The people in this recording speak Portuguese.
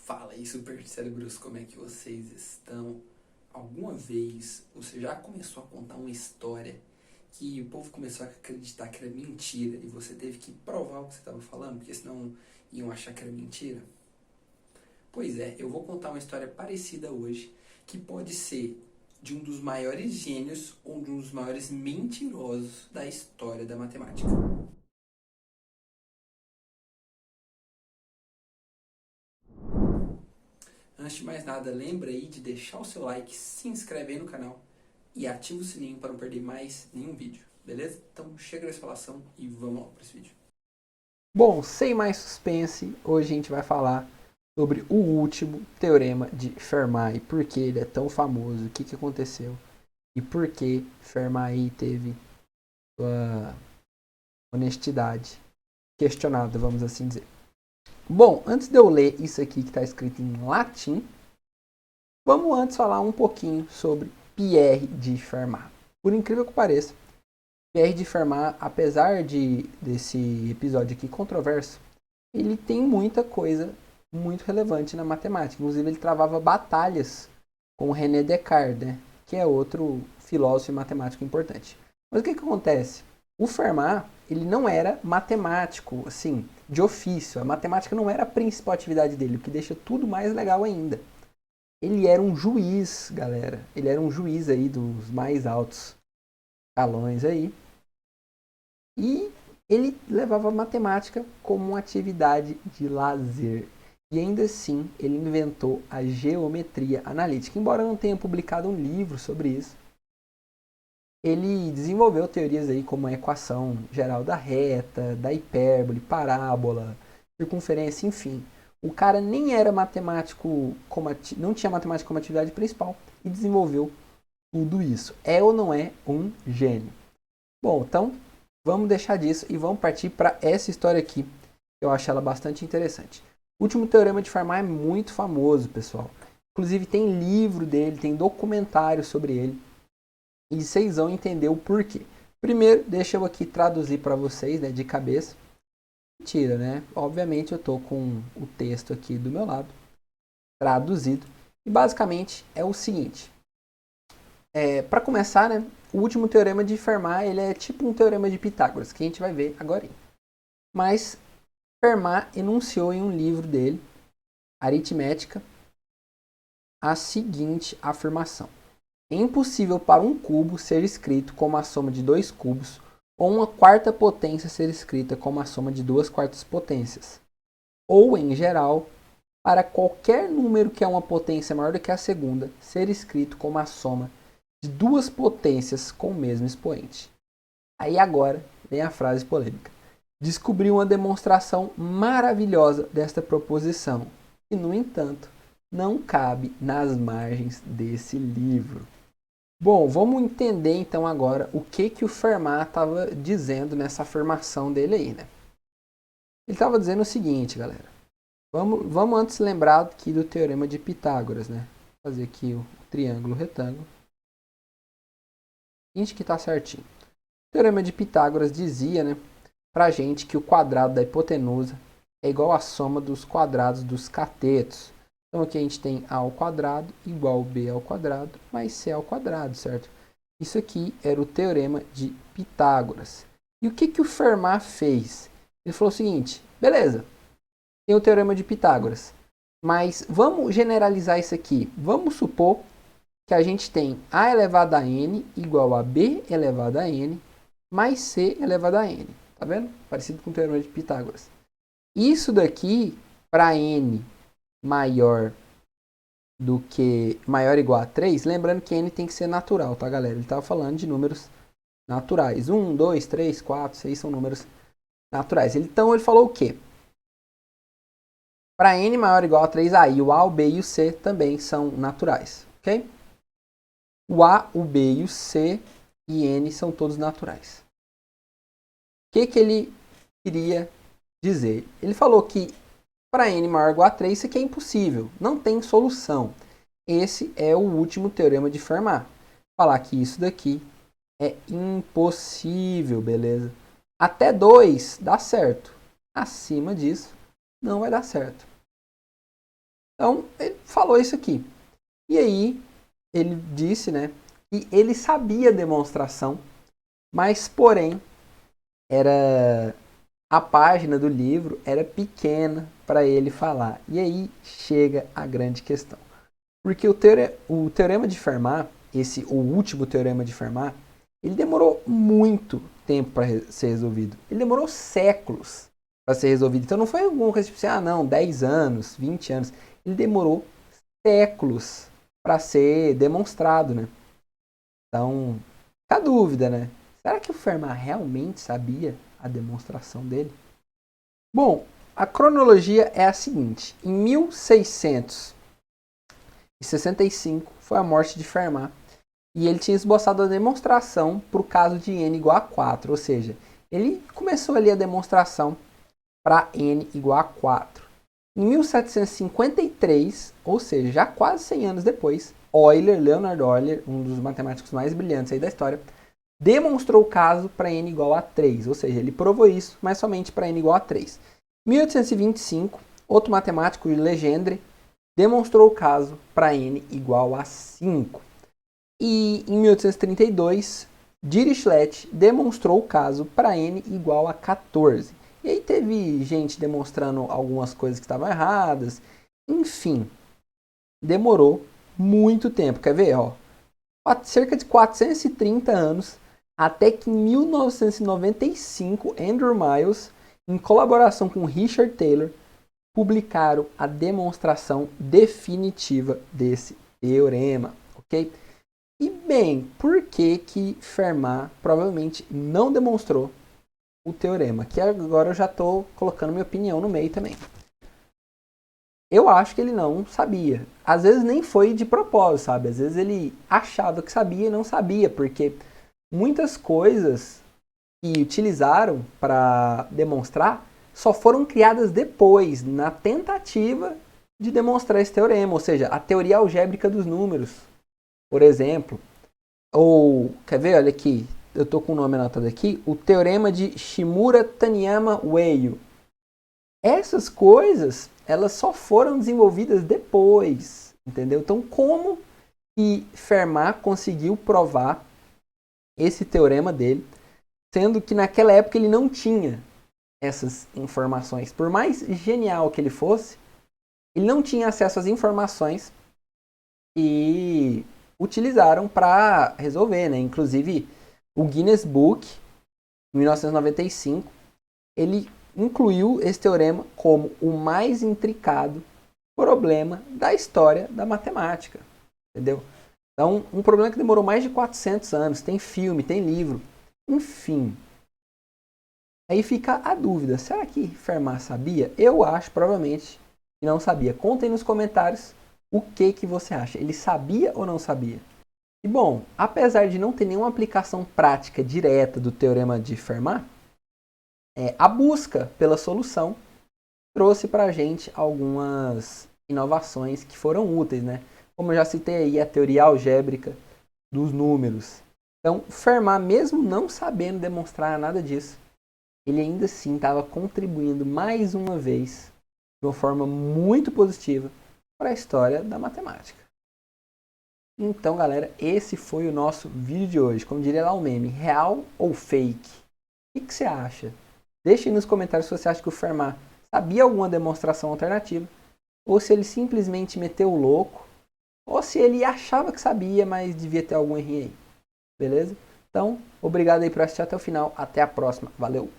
Fala aí, super cérebros, como é que vocês estão? Alguma vez você já começou a contar uma história que o povo começou a acreditar que era mentira e você teve que provar o que você estava falando, porque senão iam achar que era mentira? Pois é, eu vou contar uma história parecida hoje, que pode ser de um dos maiores gênios ou de um dos maiores mentirosos da história da matemática. Antes de mais nada, lembra aí de deixar o seu like, se inscrever no canal e ativa o sininho para não perder mais nenhum vídeo, beleza? Então chega dessa falação e vamos lá para esse vídeo. Bom, sem mais suspense, hoje a gente vai falar sobre o último teorema de Fermat e por que ele é tão famoso, o que aconteceu e por que Fermat teve sua honestidade questionada, vamos assim dizer. Bom, antes de eu ler isso aqui que está escrito em latim, vamos antes falar um pouquinho sobre Pierre de Fermat. Por incrível que pareça, Pierre de Fermat, apesar desse episódio aqui controverso, ele tem muita coisa muito relevante na matemática. Inclusive, ele travava batalhas com René Descartes, né? Que é outro filósofo e matemático importante. Mas o que acontece? O Fermat, ele não era matemático, assim, de ofício. A matemática não era a principal atividade dele, o que deixa tudo mais legal ainda. Ele era um juiz, galera. Ele era um juiz aí dos mais altos escalões aí. E ele levava a matemática como uma atividade de lazer. E ainda assim, ele inventou a geometria analítica. Embora não tenha publicado um livro sobre isso, ele desenvolveu teorias aí como a equação geral da reta, da hipérbole, parábola, circunferência, enfim. O cara nem era matemático, não tinha matemática como atividade principal e desenvolveu tudo isso. É ou não é um gênio? Bom, então vamos deixar disso e vamos partir para essa história aqui. Eu acho ela bastante interessante. O último teorema de Fermat é muito famoso, pessoal. Inclusive tem livro dele, tem documentário sobre ele. E vocês vão entender o porquê. Primeiro, deixa eu aqui traduzir para vocês, né, de cabeça. Mentira, né? Obviamente eu estou com o texto aqui do meu lado, traduzido. E basicamente é o seguinte. Para começar, né, o último teorema de Fermat ele é tipo um teorema de Pitágoras, que a gente vai ver agora. Mas Fermat enunciou em um livro dele, Aritmética, a seguinte afirmação. É impossível para um cubo ser escrito como a soma de dois cubos, ou uma quarta potência ser escrita como a soma de duas quartas potências. Ou, em geral, para qualquer número que é uma potência maior do que a segunda, ser escrito como a soma de duas potências com o mesmo expoente. Aí agora vem a frase polêmica. Descobri uma demonstração maravilhosa desta proposição, que, no entanto, não cabe nas margens desse livro. Bom, vamos entender então agora o que o Fermat estava dizendo nessa afirmação dele aí, né? Ele estava dizendo o seguinte, galera. Vamos antes lembrar aqui do teorema de Pitágoras, né? Vou fazer aqui o triângulo retângulo. Gente que está certinho. O teorema de Pitágoras dizia, né, pra gente que o quadrado da hipotenusa é igual à soma dos quadrados dos catetos. Então aqui a gente tem a ao quadrado igual b ao quadrado mais c ao quadrado, certo? Isso aqui era o teorema de Pitágoras. E o que o Fermat fez? Ele falou o seguinte, beleza, tem o teorema de Pitágoras, mas vamos generalizar isso aqui. Vamos supor que a gente tem a elevado a n igual a b elevado a n mais c elevado a n. Tá vendo? Parecido com o teorema de Pitágoras. Isso daqui, para n maior ou igual a 3, lembrando que n tem que ser natural, tá, galera? Ele estava falando de números naturais. 1, 2, 3, 4, 6 são números naturais. Então ele falou o quê? Para n maior ou igual a 3, aí o a, o b e o c também são naturais, ok? O a, o b e o c e n são todos naturais. O que ele queria dizer? Ele falou que para n maior ou igual a 3, isso aqui é impossível, não tem solução. Esse é o último teorema de Fermat. Falar que isso daqui é impossível, beleza? Até 2 dá certo. Acima disso, não vai dar certo. Então, ele falou isso aqui. E aí, ele disse, né, que ele sabia a demonstração, mas, porém, era a página do livro era pequena para ele falar. E aí chega a grande questão. Porque o teorema de Fermat, o último teorema de Fermat, ele demorou muito tempo para ser resolvido. Ele demorou séculos para ser resolvido. Então não foi alguma coisa tipo assim, não, 10 anos, 20 anos. Ele demorou séculos para ser demonstrado, né? Então, fica a dúvida, né? Será que o Fermat realmente sabia a demonstração dele? Bom, a cronologia é a seguinte. Em 1665 foi a morte de Fermat. E ele tinha esboçado a demonstração para o caso de n igual a 4. Ou seja, ele começou ali a demonstração para n igual a 4. Em 1753, ou seja, já quase 100 anos depois, Leonard Euler, um dos matemáticos mais brilhantes aí da história, demonstrou o caso para n igual a 3. Ou seja, ele provou isso, mas somente para n igual a 3. Em 1825, outro matemático, Legendre, demonstrou o caso para n igual a 5. E em 1832, Dirichlet demonstrou o caso para n igual a 14. E aí teve gente demonstrando algumas coisas que estavam erradas. Enfim, demorou muito tempo. Quer ver? Cerca de 430 anos, até que em 1995, Andrew Miles, em colaboração com Richard Taylor, publicaram a demonstração definitiva desse teorema, ok? E bem, por que que Fermat provavelmente não demonstrou o teorema? Que agora eu já estou colocando minha opinião no meio também. Eu acho que ele não sabia. Às vezes nem foi de propósito, sabe? Às vezes ele achava que sabia e não sabia, porque muitas coisas que utilizaram para demonstrar só foram criadas depois, na tentativa de demonstrar esse teorema, ou seja, a teoria algébrica dos números, por exemplo. Ou, quer ver? Olha aqui, eu estou com o nome anotado aqui, o teorema de Shimura-Taniyama-Weill. Essas coisas, elas só foram desenvolvidas depois, entendeu? Então, como que Fermat conseguiu provar esse teorema dele, sendo que naquela época ele não tinha essas informações? Por mais genial que ele fosse, ele não tinha acesso às informações e utilizaram para resolver, né? Inclusive, o Guinness Book, em 1995, ele incluiu esse teorema como o mais intricado problema da história da matemática, entendeu? Então, um problema que demorou mais de 400 anos, tem filme, tem livro, enfim. Aí fica a dúvida, será que Fermat sabia? Eu acho, provavelmente, que não sabia. Contem nos comentários o que você acha. Ele sabia ou não sabia? E bom, apesar de não ter nenhuma aplicação prática direta do teorema de Fermat, a busca pela solução trouxe para a gente algumas inovações que foram úteis, né? Como eu já citei aí, a teoria algébrica dos números. Então, Fermat, mesmo não sabendo demonstrar nada disso, ele ainda assim estava contribuindo mais uma vez, de uma forma muito positiva, para a história da matemática. Então, galera, esse foi o nosso vídeo de hoje. Como diria lá o meme, real ou fake? O que você acha? Deixe aí nos comentários se você acha que o Fermat sabia alguma demonstração alternativa, ou se ele simplesmente meteu o louco, ou se ele achava que sabia, mas devia ter algum errinho aí. Beleza? Então, obrigado aí por assistir até o final. Até a próxima. Valeu!